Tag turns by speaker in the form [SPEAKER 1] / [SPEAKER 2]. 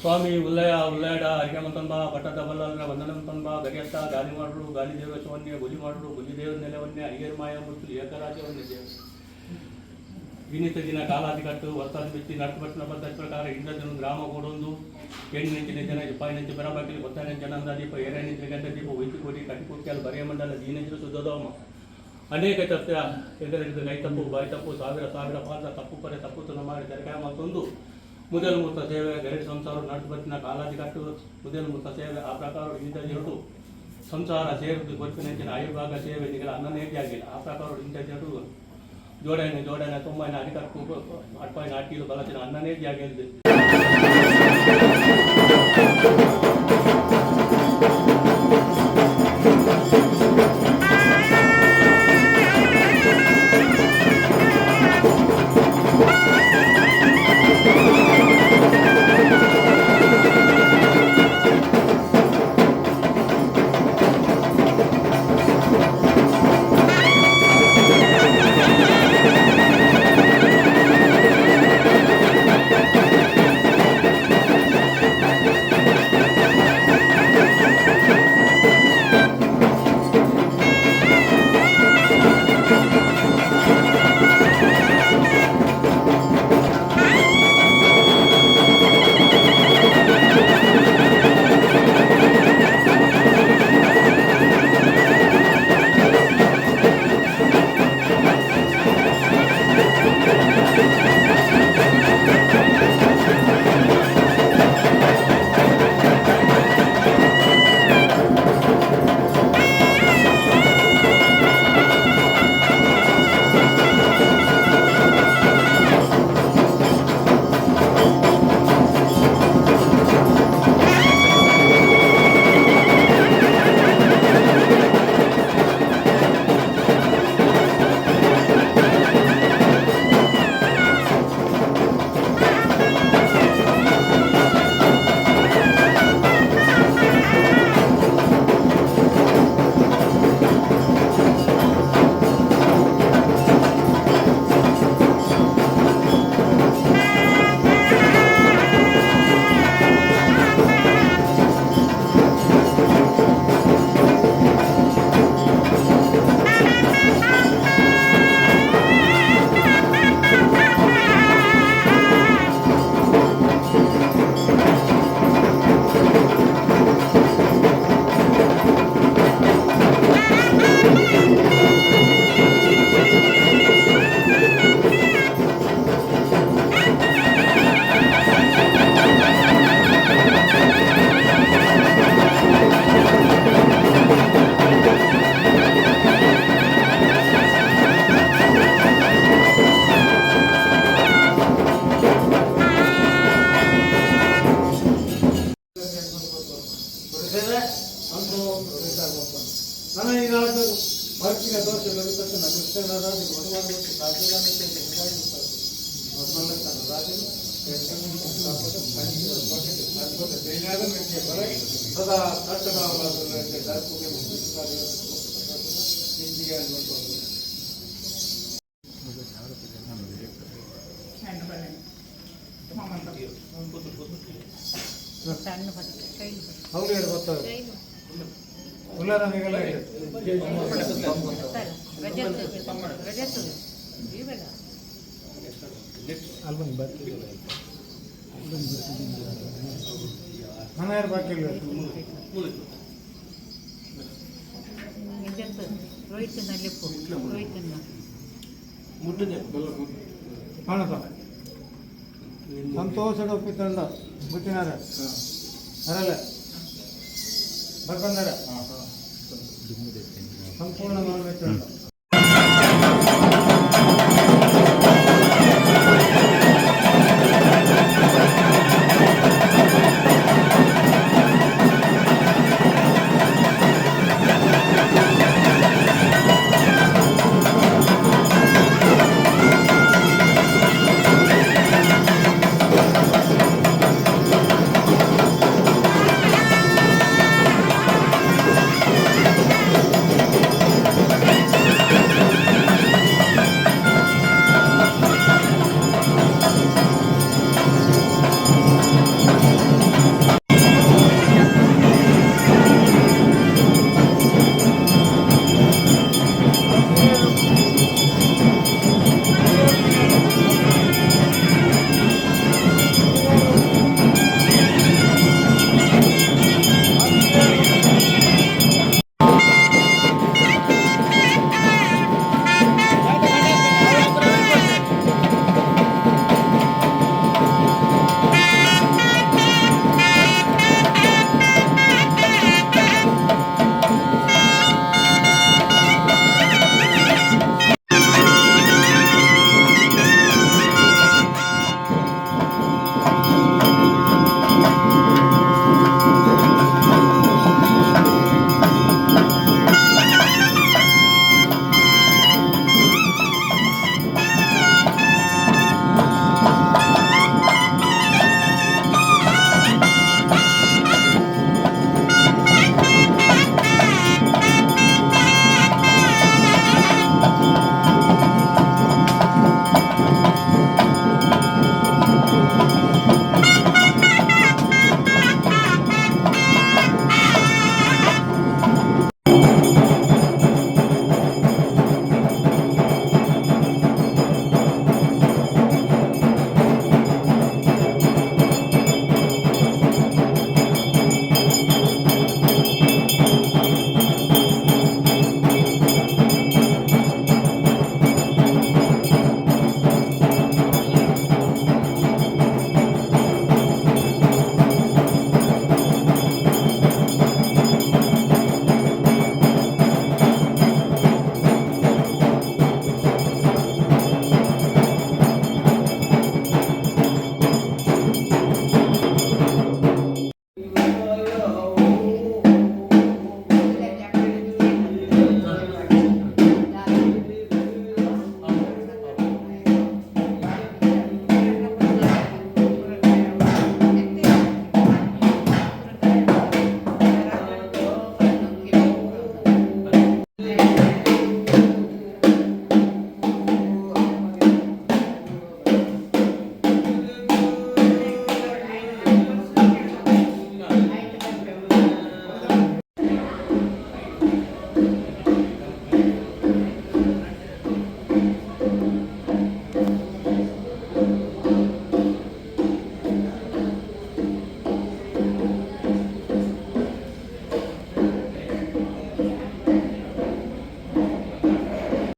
[SPEAKER 1] ಸ್ವಾಮಿ ಉಲ್ಲಯ ಉಲ್ಲಯಡ ಅರಿಗೆಮಂತಂಬ ಪಟ್ಟದ ಬಲ್ಲರ ವಂದನಂತಂಬ ಗರಿಯತ್ತ ಗಾಲಿ ಮಾಡುಡು ಗಾಲಿ ದೇವಶವನ್ನೇ bully ಮಾಡುಡು bully ದೇವರ ನೆಲವನ್ನೇ ಅರಿಗೆರು ಮಾಯ ಮುಟ್ಟು ಏಕರಾಜ್ಯವನ್ನೇ ದೇವ ವಿನೀತ ದಿನ ಕಾಲಾದಿ ಕಟ್ಟು ವರ್ತಾದಿ ಬಿತ್ತಿ ನಡ್ಕಬಟ್ಟಿನ ಪದ್ಧತಿ ಪ್ರಕಾರ ಇಂದ್ರಜನ ಗ್ರಾಮ ಕೂಡೊಂದು ಹೆಣ್ಣಿನ ಜನ ಇಪ್ಪಾಯಿನಂಚು ಬೆರಬಾಕಿಲಿ ಗೊತ್ತಾಯಿನ ಜನಂದ ದೀಪ ಏರೈನಿಂಚ ಗಂಡ ದೀಪ ವೈದ್ಯಕೋಟಿ ಕಟ್ಟಿಕೊಟ್ಟಿಯಲ್ಲಿ ಬರೆಯ ಮಂಡಲ ದೀನಂಚಿನ ಸುದ್ದೋದವಮ್ಮ ಅನೇಕ ತಪ್ಪ ಎದುರಿದ ಕೈ ತಪ್ಪು ಬಾಯಿ ತಪ್ಪು ಸಾವಿರ ಪಾದ ತಪ್ಪು ಪರೆ ತಪ್ಪುತನ ಮಾಡಿ ತೆರಕಾಯ ಮತ್ತೊಂದು ಮುದಲು ಮುತ್ತ ಸೇವೆ ಗರಿಡ ಸಂಸಾರ ನಡ್ಕಬಟ್ಟಿನ ಕಾಲಾದಿ ಕಟ್ಟು ಮುದಲು ಮುತ್ತ ಸೇವೆ ಆ ಪ್ರಕಾರ ಇಂಥ ಎರಡು ಸಂಸಾರ ಸೇರಿದ್ದು ಗೊತ್ತಿನ ಆಯುರ್ಭಾಗ ಸೇವೆ ನಿಗಲ ಅನ್ನನೇಟಿ ಆಗಿಲ್ಲ ಆ ಪ್ರಕಾರ ಇಂಥ ಎರಡು ಜೋಡಣೆ ತೊಂಬೈನ ಅಧಿಕಕ್ಕೂ ಅಟ್ಪಾಯಿನ ಅಟ್ಟಿಲು ಬಲಚಿನ ಅನ್ನನೇಟಿ ಆಗಿದ್ದು
[SPEAKER 2] ಸಂತೋಷದ ಒಪ್ಪಿತಂಡ ಗೊತ್ತಿನಾರ ಅರಲ್ಲ ಬರ್ಬಂದಾರ ಸಂಪೂರ್ಣ ಮಾನವ ಮಿತ್ರಂಡ